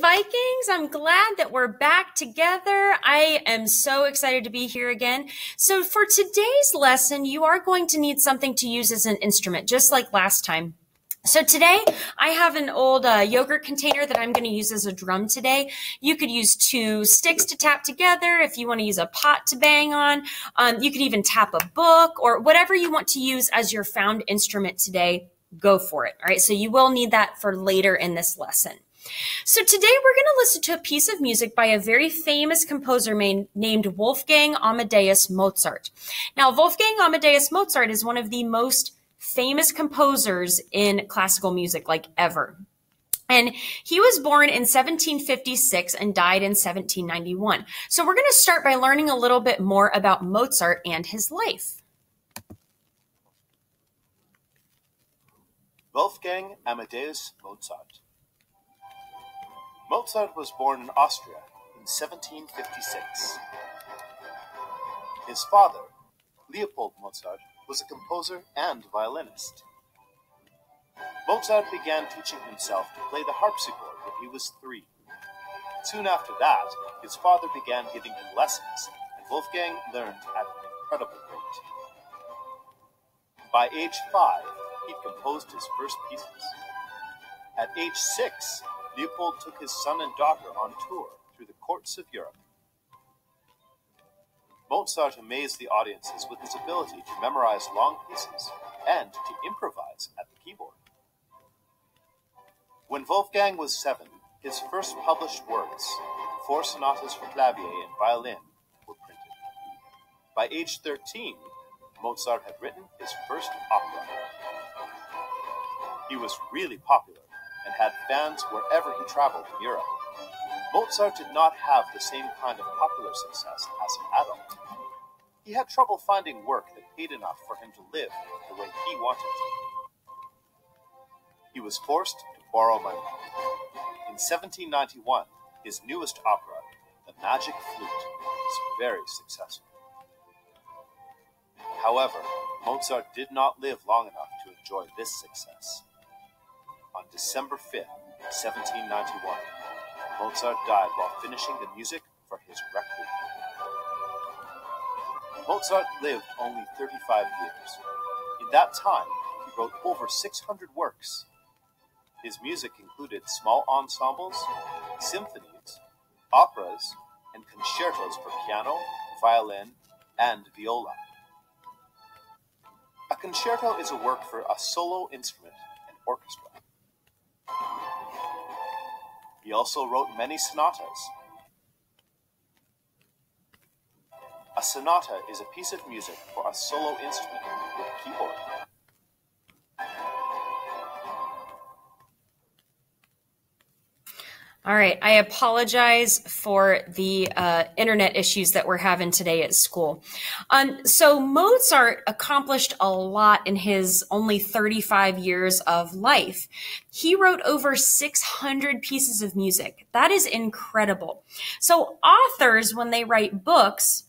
Vikings. I'm glad that we're back together. I am so excited to be here again. So for today's lesson, you are going to need something to use as an instrument, just like last time. So today I have an old yogurt container that I'm going to use as a drum today. You could use two sticks to tap together if you want to use a pot to bang on. You could even tap a book or whatever you want to use as your found instrument today. Go for it. All right. So you will need that for later in this lesson. So today we're going to listen to a piece of music by a very famous composer named Wolfgang Amadeus Mozart. Now, Wolfgang Amadeus Mozart is one of the most famous composers in classical music, like ever. And he was born in 1756 and died in 1791. So we're going to start by learning a little bit more about Mozart and his life. Wolfgang Amadeus Mozart. Mozart was born in Austria in 1756. His father, Leopold Mozart, was a composer and violinist. Mozart began teaching himself to play the harpsichord when he was 3. Soon after that, his father began giving him lessons, and Wolfgang learned at an incredible rate. By age 5, he composed his first pieces. At age 6, Leopold took his son and daughter on tour through the courts of Europe. Mozart amazed the audiences with his ability to memorize long pieces and to improvise at the keyboard. When Wolfgang was 7, his first published works, 4 sonatas for clavier and violin, were printed. By age 13, Mozart had written his first opera. He was really popular and had fans wherever he traveled in Europe. Mozart did not have the same kind of popular success as an adult. He had trouble finding work that paid enough for him to live the way he wanted to. He was forced to borrow money. In 1791, his newest opera, The Magic Flute, was very successful. However, Mozart did not live long enough to enjoy this success. On December 5th, 1791, Mozart died while finishing the music for his Requiem. Mozart lived only 35 years. In that time, he wrote over 600 works. His music included small ensembles, symphonies, operas, and concertos for piano, violin, and viola. A concerto is a work for a solo instrument and orchestra. He also wrote many sonatas. A sonata is a piece of music for a solo instrument with keyboard. All right, I apologize for the internet issues that we're having today at school. So Mozart accomplished a lot in his only 35 years of life. He wrote over 600 pieces of music. That is incredible. So authors, when they write books,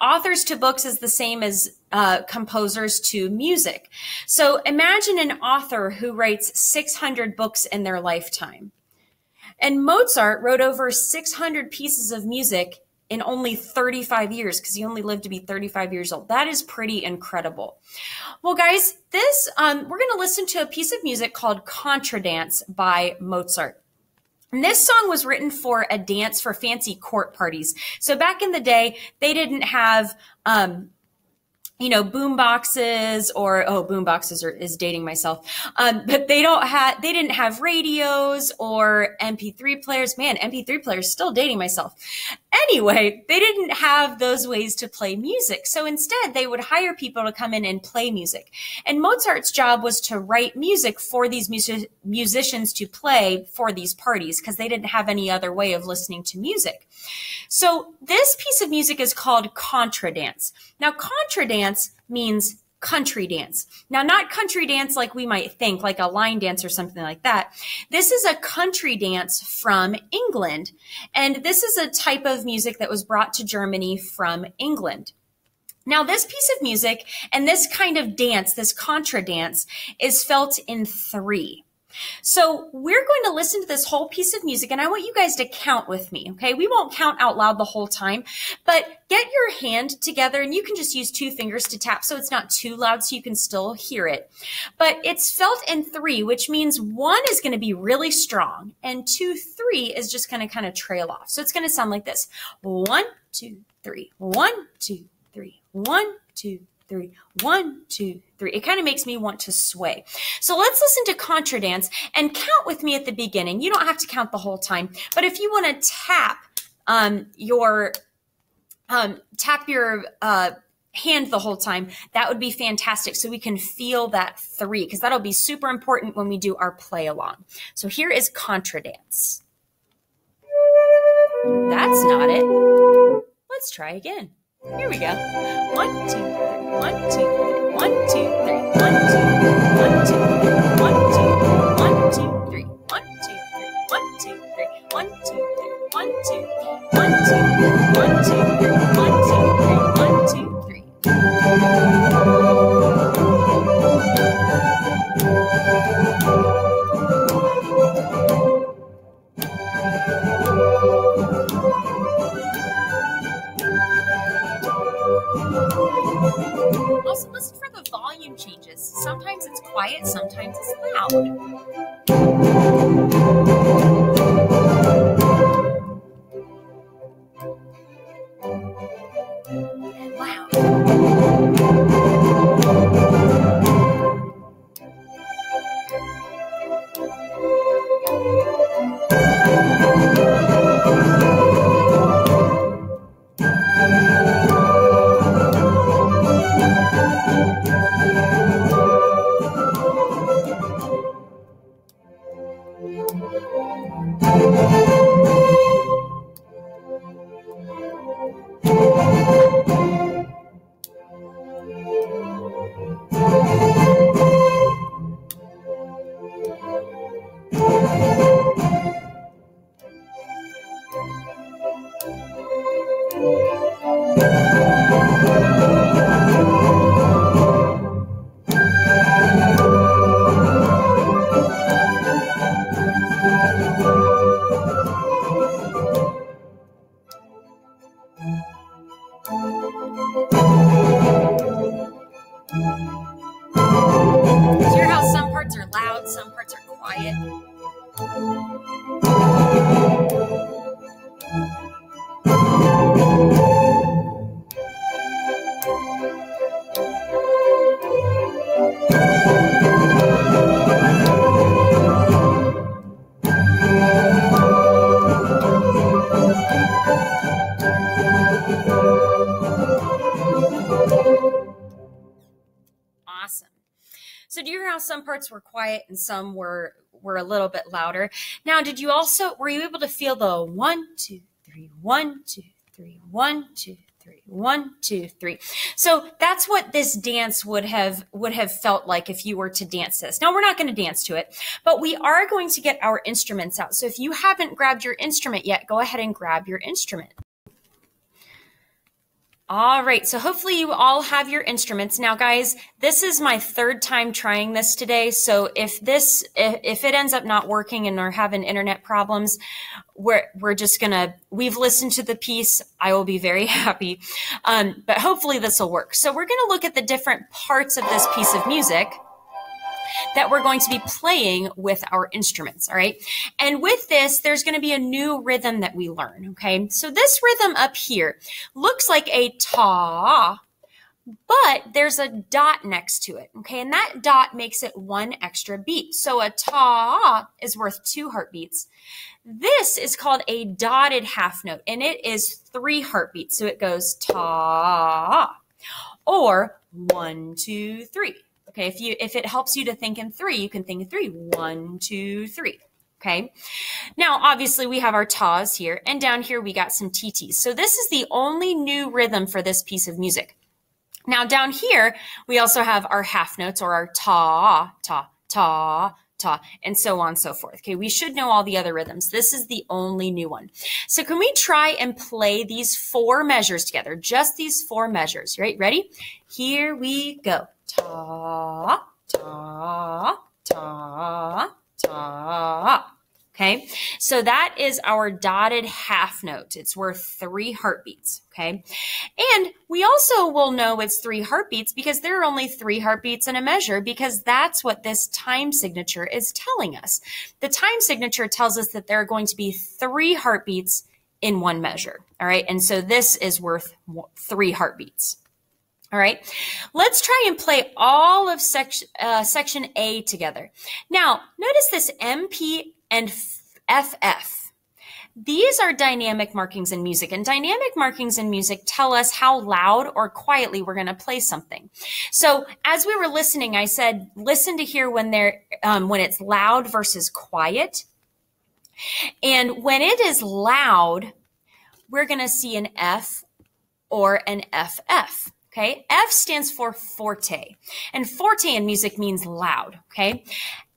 authors to books is the same as composers to music. So imagine an author who writes 600 books in their lifetime. And Mozart wrote over 600 pieces of music in only 35 years because he only lived to be 35 years old. That is pretty incredible. Well, guys, we're going to listen to a piece of music called Contradance by Mozart. And this song was written for a dance for fancy court parties. So back in the day, they didn't have boom boxes boom boxes is dating myself. But they didn't have radios or MP3 players. Man, MP3 players, still dating myself. Anyway, they didn't have those ways to play music. So instead, they would hire people to come in and play music. And Mozart's job was to write music for these musicians to play for these parties because they didn't have any other way of listening to music. So this piece of music is called Contradance. Now, Contradance means country dance. Now, not country dance like we might think, like a line dance or something like that. This is a country dance from England. And this is a type of music that was brought to Germany from England. Now, this piece of music and this kind of dance, this contra dance, is felt in 3. So we're going to listen to this whole piece of music, and I want you guys to count with me, okay? We won't count out loud the whole time, but get your hand together, and you can just use 2 fingers to tap so it's not too loud so you can still hear it. But it's felt in 3, which means 1 is going to be really strong, and 2, 3 is just going to kind of trail off. So it's going to sound like this. 1, 2, 3. 1, 2, 3. 1, 2, 3. 1, 2, 3. It kind of makes me want to sway. So let's listen to Contradance and count with me at the beginning. You don't have to count the whole time, but if you want to tap your hand the whole time, that would be fantastic. So we can feel that 3, because that'll be super important when we do our play along. So here is Contradance. That's not it. Let's try again. Here we go. 1, 2, 3. 1, 2, 3. 1, 2, 3. 1, 2, 3. 1, 2, 3. 1, 2, 3. 1, 2, 3. 1, 2, 3. 1, 2, 3. 1, 2, 3. 1, 2, 3. 1, 2, 3. 1, 2, 3. 1, 2, 3. 1, 2, 3. Also, listen for the volume changes. Sometimes it's quiet, sometimes it's loud. Hear how some parts are loud, some parts are quiet. Awesome. So do you hear how some parts were quiet and some were a little bit louder? Now, were you able to feel the 1, 2, 3, 1, 2, 3, 1, 2, 3, 1, 2, 3? So that's what this dance would have felt like if you were to dance this. Now, we're not going to dance to it, but we are going to get our instruments out. So if you haven't grabbed your instrument yet, go ahead and grab your instrument. All right, so hopefully you all have your instruments. Now, guys, this is my 3rd time trying this today. So if it ends up not working and we're having internet problems, we've listened to the piece. I will be very happy. But hopefully this will work. So we're gonna look at the different parts of this piece of music that we're going to be playing with our instruments, all right? And with this, there's going to be a new rhythm that we learn, okay? So this rhythm up here looks like a ta, but there's a dot next to it, okay? And that dot makes it 1 extra beat. So a ta is worth 2 heartbeats. This is called a dotted half note, and it is 3 heartbeats. So it goes ta, or 1, 2, 3. Okay, if it helps you to think in 3, you can think in 3. 1, 2, 3. Okay. Now, obviously, we have our tas here, and down here we got some TTs. So this is the only new rhythm for this piece of music. Now, down here we also have our half notes, or our ta, ta, ta, ta, and so on and so forth. Okay, we should know all the other rhythms. This is the only new one. So can we try and play these 4 measures together? Just these 4 measures, right? Ready? Here we go. Ta, ta, ta, ta, ta. Okay, so that is our dotted half note. It's worth 3 heartbeats, okay? And we also will know it's 3 heartbeats because there are only 3 heartbeats in a measure, because that's what this time signature is telling us. The time signature tells us that there are going to be 3 heartbeats in one measure, all right? And so this is worth 3 heartbeats. All right, let's try and play all of section A together. Now, notice this MP and FF. These are dynamic markings in music, and dynamic markings in music tell us how loud or quietly we're going to play something. So as we were listening, I said, listen to hear when it's loud versus quiet. And when it is loud, we're going to see an F or an FF. Okay, F stands for forte, and forte in music means loud, okay?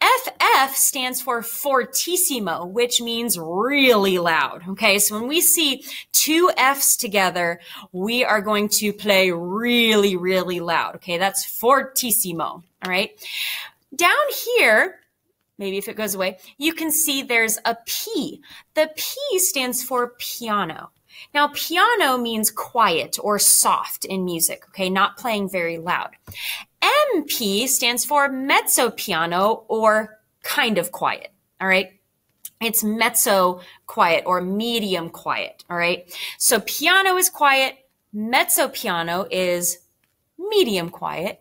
FF stands for fortissimo, which means really loud, okay? So when we see 2 Fs together, we are going to play really, really loud, okay? That's fortissimo, all right? Down here, maybe if it goes away, you can see there's a P. The P stands for piano. Now, piano means quiet or soft in music, okay, not playing very loud. MP stands for mezzo piano, or kind of quiet, all right? It's mezzo quiet or medium quiet, all right? So piano is quiet, mezzo piano is medium quiet,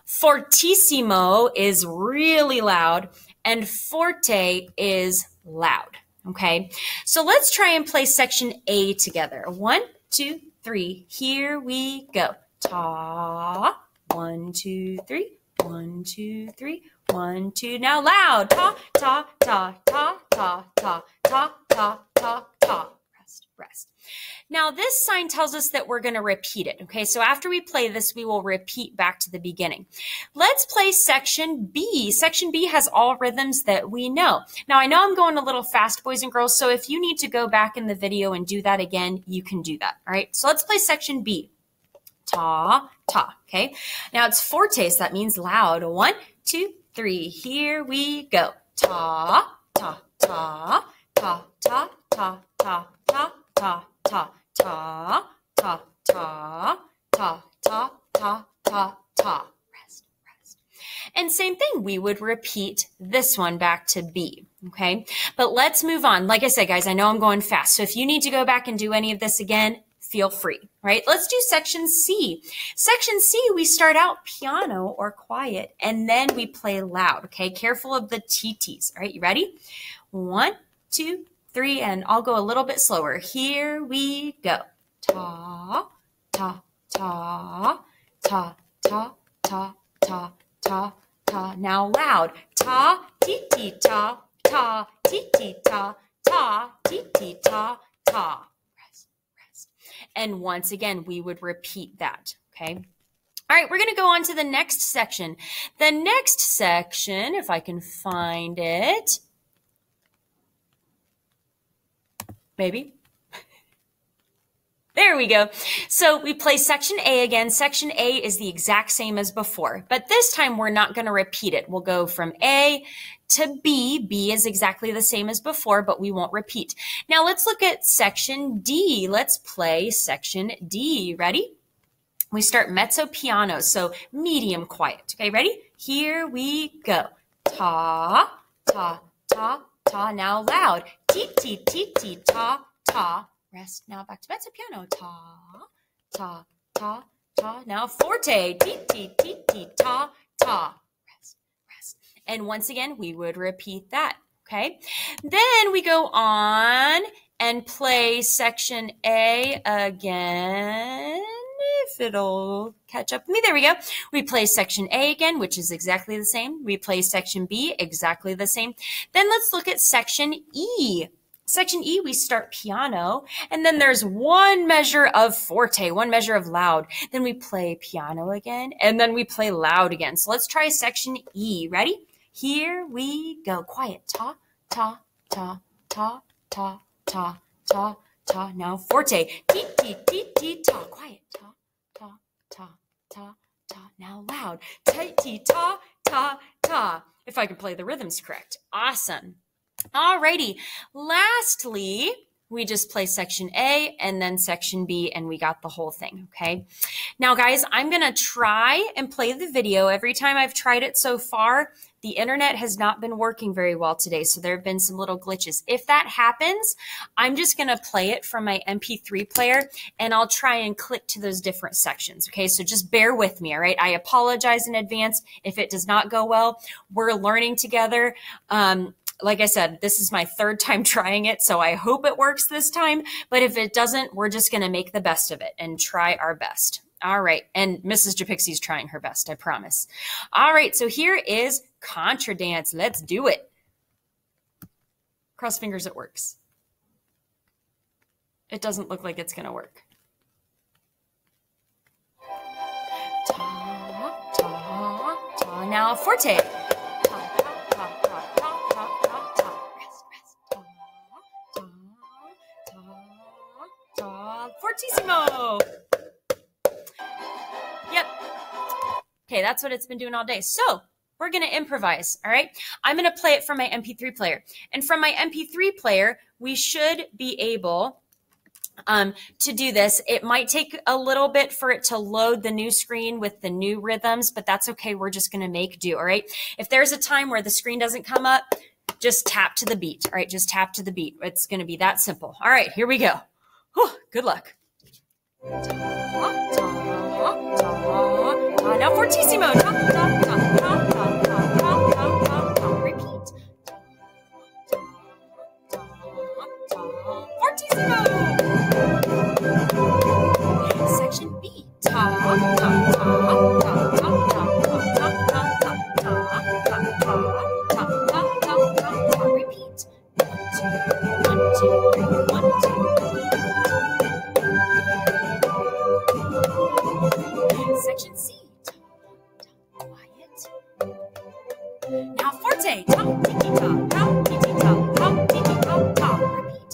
fortissimo is really loud, and forte is loud. Okay, so let's try and play section A together. 1, 2, 3, here we go. Ta, 1, 2, 3, 1, 2, 3, 1, 2. Now loud. Ta, ta, ta, ta, ta, ta, ta, ta, ta, ta. Rest, rest. Now this sign tells us that we're going to repeat it. Okay, so after we play this, we will repeat back to the beginning. Let's play section B. Section B has all rhythms that we know. Now I know I'm going a little fast, boys and girls, so if you need to go back in the video and do that again, you can do that. All right, so let's play section B. Ta, ta, okay? Now it's forte, so that means loud. 1, 2, 3, here we go. Ta, ta, ta, ta, ta, ta, ta, ta, ta, ta, ta, ta, ta, ta, ta, ta, ta, ta. Rest, rest. And same thing, we would repeat this one back to B, okay? But let's move on. Like I said, guys, I know I'm going fast, so if you need to go back and do any of this again, feel free, right? Let's do section C. Section C, we start out piano or quiet, and then we play loud, okay? Careful of the TTs, all right? You ready? 1, 2, 3, and I'll go a little bit slower. Here we go. Ta, ta, ta, ta, ta, ta, ta, ta, ta. Now loud. Ta, ti, ti, ta, ta, ti, ti, ta, ta, ti, ti, ta, ta. Rest, rest. And once again, we would repeat that, okay? All right, we're going to go on to the next section. The next section, if I can find it, maybe. There we go. So we play section A again. Section A is the exact same as before, but this time we're not going to repeat it. We'll go from A to B. B is exactly the same as before, but we won't repeat. Now let's look at section D. Let's play section D. Ready? We start mezzo piano, so medium quiet. Okay, ready? Here we go. Ta, ta, ta, ta. Now loud. Ti, ti, ti, ti, ta, ta. Rest. Now back to mezzo piano. Ta, ta, ta, ta. Now forte. Ti, ti, ti, ti, ta, ta. Rest, rest. And once again, we would repeat that. Okay. Then we go on and play section A again. If it'll catch up with me. There we go. We play section A again, which is exactly the same. We play section B, exactly the same. Then let's look at section E. Section E, we start piano, and then there's one measure of forte, one measure of loud. Then we play piano again, and then we play loud again. So let's try section E. Ready? Here we go. Quiet. Ta, ta, ta, ta, ta, ta, ta, ta. Now forte. Ti, ti, ti, ti, ta. Quiet. Ta, ta, ta, ta, ta. Now loud. Ti, ti, ta, ta, ta. If I can play the rhythms correct. Awesome. Alrighty. Lastly, we just play section A and then section B, and we got the whole thing, okay? Now, guys, I'm going to try and play the video. Every time I've tried it so far, the internet has not been working very well today, so there have been some little glitches. If that happens, I'm just going to play it from my MP3 player, and I'll try and click to those different sections, okay? So just bear with me, all right? I apologize in advance if it does not go well. We're learning together. Like I said, this is my third time trying it, so I hope it works this time. But if it doesn't, we're just going to make the best of it and try our best. All right. And Mrs. Japixie's trying her best, I promise. All right. So here is Contradance. Let's do it. Cross fingers it works. It doesn't look like it's going to work. Ta, ta, ta. Now forte. Fortissimo. Yep. Okay, that's what it's been doing all day. So we're going to improvise, all right? I'm going to play it from my MP3 player. And from my MP3 player, we should be able to do this. It might take a little bit for it to load the new screen with the new rhythms, but that's okay. We're just going to make do, all right? If there's a time where the screen doesn't come up, just tap to the beat, all right? Just tap to the beat. It's going to be that simple. All right, here we go. Whew, good luck. Ta, ta, ta. Now fortissimo. Ta, ta, ta, ta, ta, ta, ta, ta, ta. Repeat. Ta, ta, ta. Fortissimo. Section B. Ta, ta, ta, ta, ta, ta, ta, ta, ta, ta. Repeat. 1, 2, 3, 1, 2, 3. Section C. Quiet. Now forte. Ta, ti, ti, ta, ta, ti, ti, ta, ta, ti, ti, ta, ta. Repeat.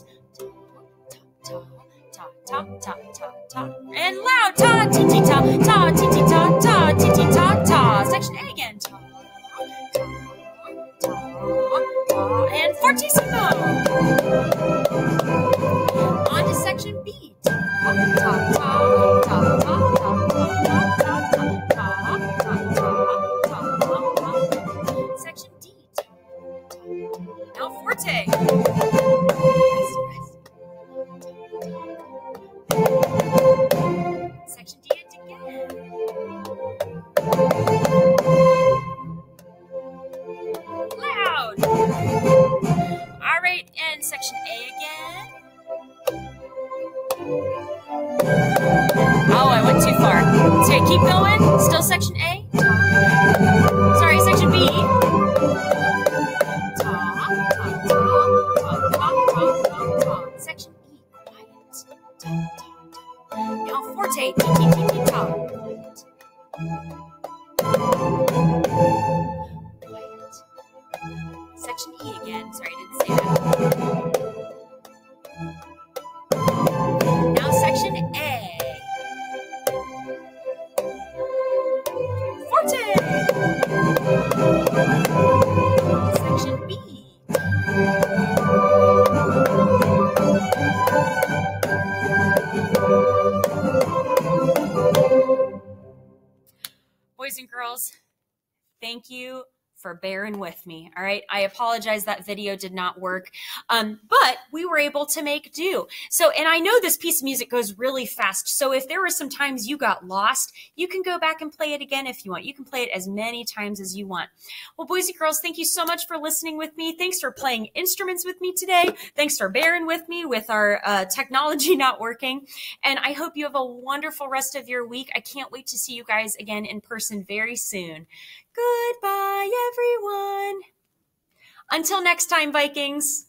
Ta, ta, ta, ta, ta, ta, ta. And loud. Ta, ti, ti, ta, ta, ti, ti, ta, ta, ti, ti, ta, ta. Section A again. Ta, ta, ta, ta. And fortissimo. On to section B. Ta, ta, ta, ta, ta, ta, ta, ta. Section D. Now forte. Rest, rest. Section D it again. Loud. All right, and section A again. Oh, I went too far. So keep going. Still section A. Sorry, section B. Section E. Quiet. Now forte. T, T, T, T, ta. Quiet. Section E again. Sorry, I didn't say that. Now section A. Forte. Section B. Boys and girls, thank you for bearing with me. All right. I apologize that video did not work. But we were able to make do. So, and I know this piece of music goes really fast. So if there were some times you got lost, you can go back and play it again if you want. You can play it as many times as you want. Well, boys and girls, thank you so much for listening with me. Thanks for playing instruments with me today. Thanks for bearing with me with our technology not working. And I hope you have a wonderful rest of your week. I can't wait to see you guys again in person very soon. Goodbye, everyone. Until next time, Vikings.